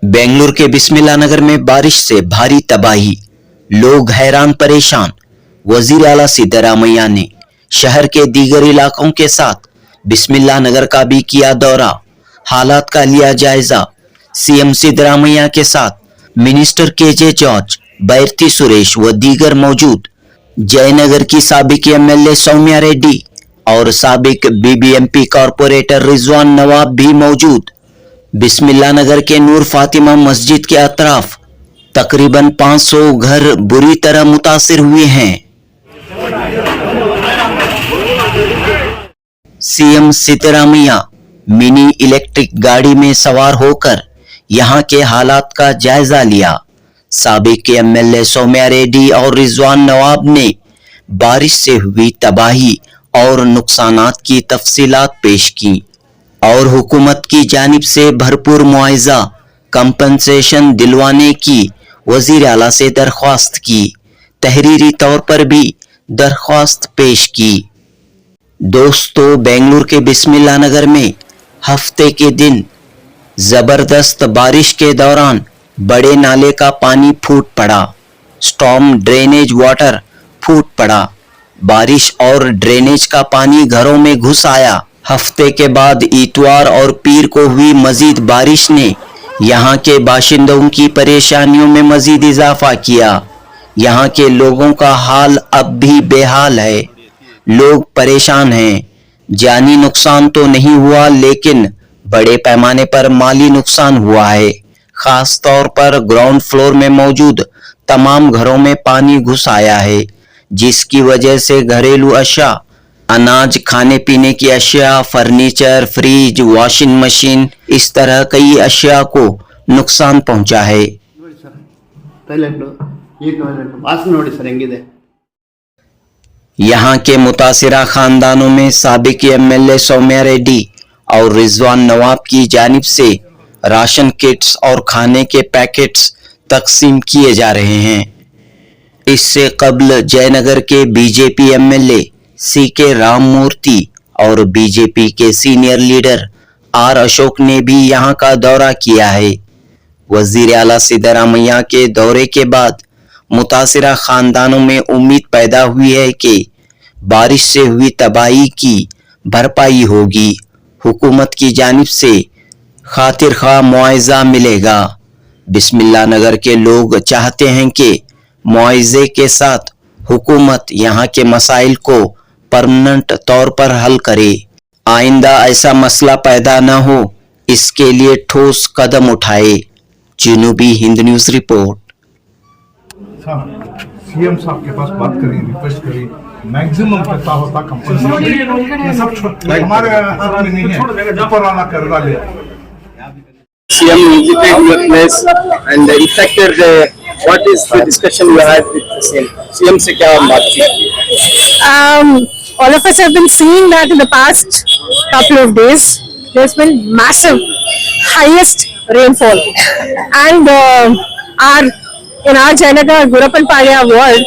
बेंगलुरु के बिस्मिल्लाह नगर में बारिश से भारी तबाही, लोग हैरान परेशान। वजीर आला सिद्धरामैया ने शहर के दीगर इलाकों के साथ बिस्मिल्लाह नगर का भी किया दौरा, हालात का लिया जायजा। सीएम सिद्धरामैया के साथ मिनिस्टर केजे जॉर्ज, बैरती सुरेश व दीगर मौजूद। जयनगर की साबिक एमएलए सौम्या रेड्डी और साबिक बीबीएमपी कॉरपोरेटर रिजवान नवाब भी मौजूद। बिस्मिल्लाह नगर के नूर फातिमा मस्जिद के अतराफ तकरीबन 500 घर बुरी तरह मुतासिर हुए हैं। सीएम सिद्धरामैया मिनी इलेक्ट्रिक गाड़ी में सवार होकर यहां के हालात का जायजा लिया। साबिक एमएलए सौम्या रेड्डी और रिजवान नवाब ने बारिश से हुई तबाही और नुकसानात की तफसीलात पेश की और हुकूमत की जानिब से भरपूर मुआवजा कंपनसेशन दिलवाने की वजीर आला से दरख्वास्त की। तहरीरी तौर पर भी दरख्वास्त पेश की। दोस्तों, बेंगलुरु के बिस्मिल्लाह नगर में हफ्ते के दिन जबरदस्त बारिश के दौरान बड़े नाले का पानी फूट पड़ा। स्टॉर्म ड्रेनेज वाटर फूट पड़ा। बारिश और ड्रेनेज का पानी घरों में घुस आया। हफ्ते के बाद इतवार और पीर को हुई मजीद बारिश ने यहाँ के बाशिंदों की परेशानियों में मजीद इजाफा किया। यहाँ के लोगों का हाल अब भी बेहाल है। लोग परेशान हैं। जानी नुकसान तो नहीं हुआ, लेकिन बड़े पैमाने पर माली नुकसान हुआ है। खास तौर पर ग्राउंड फ्लोर में मौजूद तमाम घरों में पानी घुस आया है, जिसकी वजह से घरेलू अशिया, अनाज, खाने पीने की अशिया, फर्नीचर, फ्रिज, वॉशिंग मशीन, इस तरह कई अशिया को नुकसान पहुंचा है। यहाँ के मुतासिरा खानदानों में साबिक एमएलए सौम्या रेड्डी और रिजवान नवाब की जानिब से राशन किट्स और खाने के पैकेट्स तकसीम किए जा रहे हैं। इससे कबल जयनगर के बीजेपी एमएलए सीके राममूर्ति और बीजेपी के सीनियर लीडर आर अशोक ने भी यहां का दौरा किया है। वजीर आला सिद्धरामैया के दौरे के बाद मुतासिरा खानदानों में उम्मीद पैदा हुई है कि बारिश से हुई तबाही की भरपाई होगी। हुकूमत की जानिब से खातिर खा मुआवजा मिलेगा। बिस्मिल्लाह नगर के लोग चाहते हैं कि मुआवजे के साथ हुकूमत यहाँ के मसाइल को परमानेंट तौर पर हल करे। आइंदा ऐसा मसला पैदा न हो, इसके लिए ठोस कदम उठाए। जनूबी हिंद न्यूज रिपोर्ट। सीएम साहब के पास बात करी, रिक्वेस्ट करी, मैक्सिमम कितना होता कंपनसेशन, ये सब हमारे हाथ में नहीं है, ऊपर वाला कर डाले। CM visited your place and in fact what is the discussion you had with the CM? CM से क्या बातचीत की? All of us have been seeing that in the past couple of days there's been massive, highest rainfall, and in our Jayanagar Gurappan Palya ward,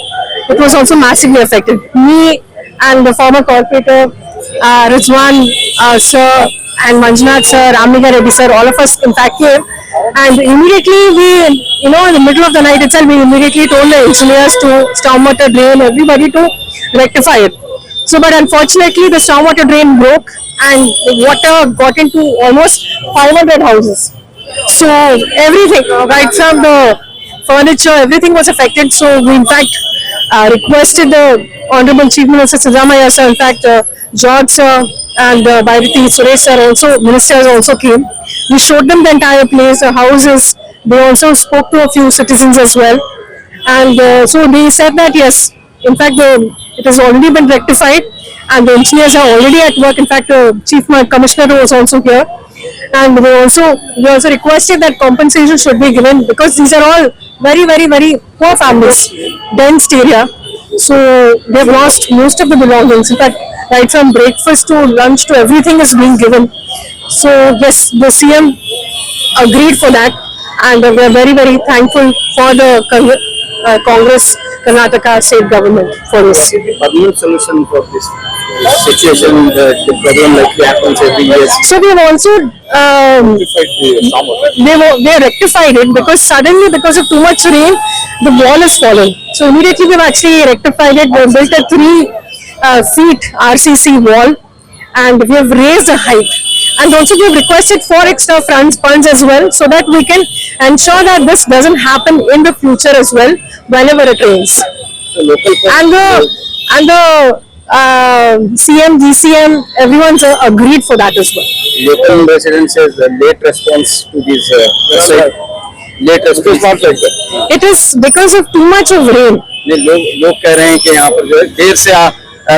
it was also massively affected. Me and the former corporator Rizwan sir and Manjunath sir, Ramnagar Reddy sir, all of us in fact came, and immediately we, in the middle of the night itself, we immediately told the engineers to stormwater drain, everybody to rectify it. So, but unfortunately the stormwater drain broke and the water got into almost 500 houses. So everything, right from the furniture, everything was affected. So we in fact requested the Honorable Chief Minister Siddharamaiah sir, in fact George sir and Bhairati Suresh sir, also ministers also came. We showed them the entire place, the houses. They also spoke to a few citizens as well, and so they said that yes, in fact it has already been rectified and the engineers are already at work. In fact Chief Commissioner was also here, and we also requested that compensation should be given, because these are all very very very poor families, dense area, so they've lost most of the belongings. In fact, right from breakfast to lunch to everything is being given. So yes, the CM agreed for that, and we are very very thankful for the Congress Karnataka state government for this. Permanent solution for this. situation, the problem like that happens every year. So we have also they rectified it because suddenly, because of too much rain, the wall has fallen. So immediately we've actually rectified it. We built a 3 feet RCC wall, and we have raised the height. And also we have requested 4 extra funds as well, so that we can ensure that this doesn't happen in the future as well whenever it rains. So local And the CM, GCM, everyone's agreed for that as well. local residents says the late response to this website. Late response not like that. It is because of too much of rain. लोग कह रहे हैं कि यहाँ पर जो है देर से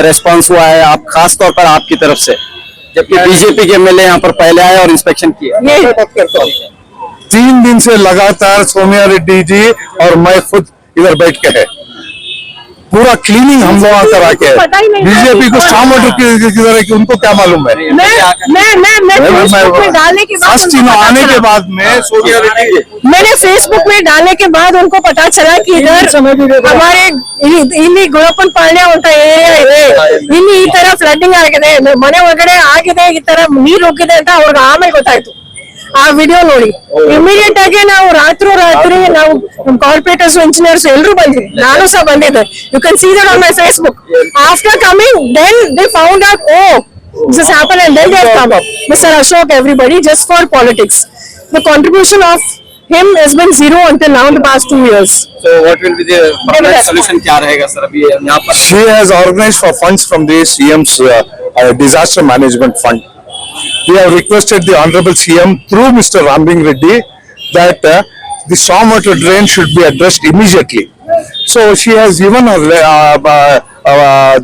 रेस्पॉन्स हुआ है, आप खास तौर पर आपकी तरफ से, जबकि बीजेपी के एमएलए यहाँ पर पहले आए और इंस्पेक्शन किया। ये 3 दिन से लगातार सोनिया रेड्डी जी और मैं खुद इधर बैठ के है, पूरा क्लीनिंग हम लोग करा के पता ही नहीं। बीजेपी को स्ट्रांग वाटर किधर है कि उनको क्या मालूम है। मैं फेसबुक में डालने के बाद फर्स्ट उनको पता आने के चला। बाद में सोनिया रेड्डी मैंने फेसबुक में डालने के बाद उनको पता चला कि इधर हमारे ಇಲ್ಲಿ ಗುಳಪ್ಪನ್ ಪಾಳ್ಯ ಅಂತ ಏರಿಯಾ ಇದೆ, ಇಲ್ಲಿ ಈ ತರ ಫ್ಲಡ್ಡಿಂಗ್ ಆಗಿದೆ, ಮನೆ ಒಳಗಡೆ ಆಗಿದೆ, ಈ ತರ ನೀರ್ ಹೋಗಿದೆ ಅಂತ ಅವ್ರಿಗೆ ಆಮೇಲೆ ಗೊತ್ತಾಯ್ತು ಆ ವಿಡಿಯೋ ನೋಡಿ. ಇಮಿಡಿಯೇಟ್ ಆಗಿ ನಾವು ರಾತ್ರಿ ನಾವು ಕಾರ್ಪೊರೇಟರ್ಸ್ ಇಂಜಿನಿಯರ್ಸ್ ಎಲ್ಲರೂ ಬಂದ್ವಿ, ನಾನು ಸಹ ಬಂದಿದ್ದೆ. You can see that on my Facebook. After coming then they found out this happened, and then they have come up. Mr. Ashok, everybody, just for politics. The contribution of him has been zero until now in the past 2 years. So what will be the permanent solution? क्या रहेगा sir अभी यहाँ पर? She has organized for funds from the CM's disaster management fund. We have requested the Honorable CM through Mr. Rambing Reddy that the stormwater drain should be addressed immediately. So she has given her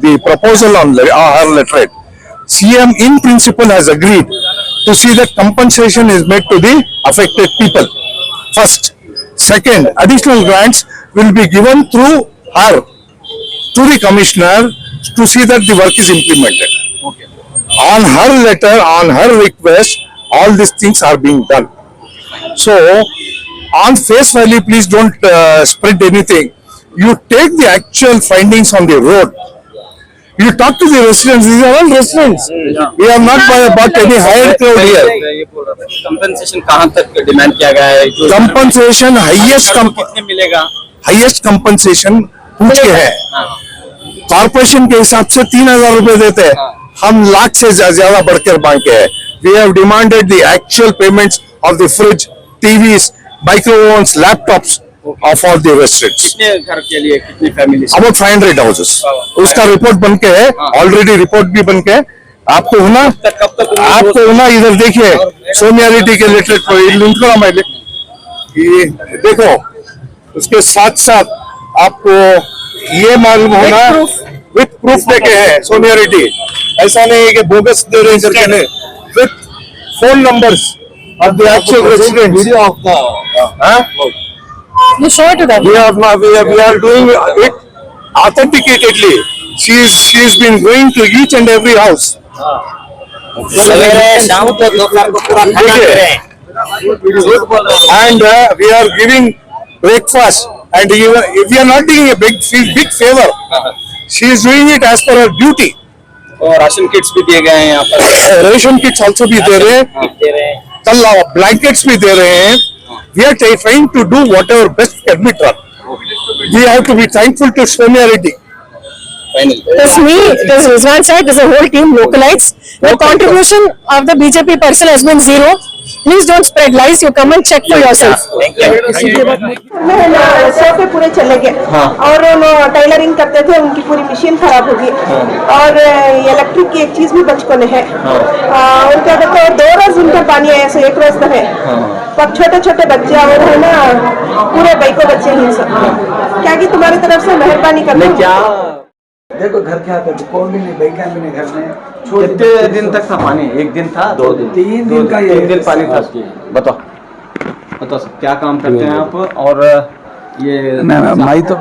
the proposal on her letterhead. CM in principle has agreed to see that compensation is made to the affected people. First. Second, additional grants will be given through her to the commissioner to see that the work is implemented. Okay. On her letter, on her request, all these things are being done. So, on face value, please don't spread anything. You take the actual findings on the road. You talk to the residents. These are all residents. We have not bought any higher crowd here. ये बोल रहा था compensation कहाँ तक demand किया गया है? Compensation, कितने मिलेगा? highest compensation पूछ के है. कॉर्पोरेशन के हिसाब से 3,000 रुपए देते हैं, हम लाख से ज्यादा बढ़कर मांगे हैं. We have demanded the actual payments of the fridge, TVs, microphones, laptops of all the residents. कितने घर के लिए कितनी फैमिली? About 500 houses. उसका रिपोर्ट बन के है, ऑलरेडी रिपोर्ट भी बन के है. आपको होना, आपको होना इधर देखिए सोनिया रेड्डी के लेटर को लिंक करा मैं ये देखो, उसके साथ साथ आपको ये मालूम होना विथ प्रूफ देके है सोनिया रेड्डी. ऐसा नहीं है कि बोगस दे रहे हैं करके नहीं, with phone numbers of the actual residents. Video of the You show it to them. we are doing it authenticatedly. She's been going to each and every house. शाम को दोपहर को पूरा खाना दे रहे हैं। And we are giving breakfast, and even if we are not doing a big favor, she is doing it as per her duty. और ration kits भी दिए गए हैं यहाँ पर। Ration kits also भी दे रहे हैं, दे रहे हैं। कल blankets भी दे रहे हैं. We are trying to do whatever best can be done. We have to be thankful to Sonia Reddy. There's me, there's Rizwan side, there's a whole team, localites. The contribution of the BJP person has been zero. Please don't spread lies. You come and check for yourself. सोफे पूरे चले गए और tailoring करते थे, उनकी पूरी machine खराब होगी और इलेक्ट्रिक की एक चीज भी बचपन है. उनका देखो 2 रोज उनका पानी आया, सो 1 रोज का है. पर छोटे छोटे बच्चे और है ना, पूरे बैको बच्चे हैं सब. क्या कि तुम्हारी तरफ से मेहरबानी करते क्या. देखो घर क्या था, कौन भी नहीं, बैठा भी नहीं घर में. कितने दिन तक था पानी? 1 दिन था, 2 दिन? 3 दिन का 3 दिन पानी था. बताओ बताओ सर, क्या काम करते हैं आप? और ये मैं तो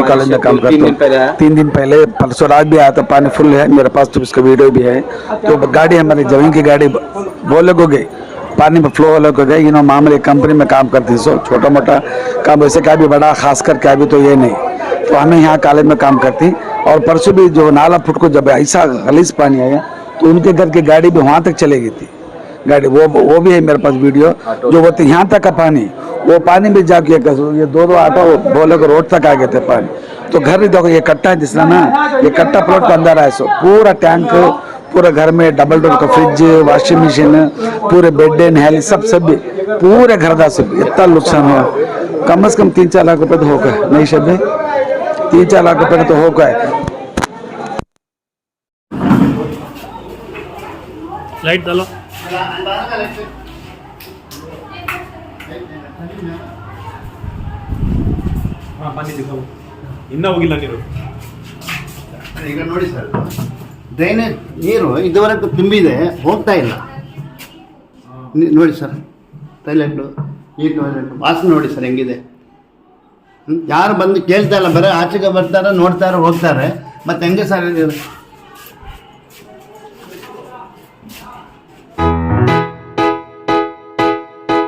कॉलेज में काम करता हूँ. 3 दिन पहले परसों रात भी आया था, पानी फुल है मेरे पास, तो उसका वीडियो भी है. तो गाड़ी हमारी जमीन की गाड़ी बोले को गई, पानी में फ्लो वाले को गई. मामूली कंपनी में काम करती है, सो छोटा मोटा काम, वैसे क्या भी बड़ा खास कर क्या भी तो ये नहीं. तो हमें यहाँ कॉलेज में काम करती। और परसों भी जो 4 फुट को जब ऐसा गलीज पानी आया तो उनके घर की गाड़ी भी वहाँ तक चले गई थी गाड़ी, वो भी है मेरे पास वीडियो। जो वो यहाँ तक का पानी, वो पानी भी जाके ये 2 ऑटो बोले को रोड तक आ गए थे पानी। तो घर भी देखो, ये कट्टा है जिसना ना, ये कट्टा प्लॉट के अंदर है। सो पूरा टैंक, पूरे घर में डबल डोर का फ्रिज, वॉशिंग मशीन, पूरे बेड नहल सब भी पूरे घर का सब इतना नुकसान हुआ। कम से कम 3-4 लाख रुपए तो हो गए, नहीं शब्द 3-4 लाख रुपए तो हो गए। लाइट डालो। पानी दिखाओ, ಇನ್ನ ಹೋಗಿಲ್ಲ ನೀರು। ಈಗ ನೋಡಿ ಸರ್, ಡ್ರೈನೇಜ್ ನೀರು ಇದುವರೆಗೂ ತುಂಬಿದೆ, ಹೋಗ್ತಾ ಇಲ್ಲ ನೋಡಿ ಸರ್। ಟಾಯ್ಲೆಟು, ಈ ಟಾಯ್ಲೆಟು ವಾಸನೆ ನೋಡಿ ಸರ್ ಹೆಂಗಿದೆ। ಯಾರು ಬಂದು ಕೇಳ್ತಾ ಇಲ್ಲ, ಬರೀ ಆಚೆಗೆ ಬರ್ತಾರೆ, ನೋಡ್ತಾರೆ, ಹೋಗ್ತಾರೆ, ಮತ್ತೆ ಹೆಂಗೆ ಸರ್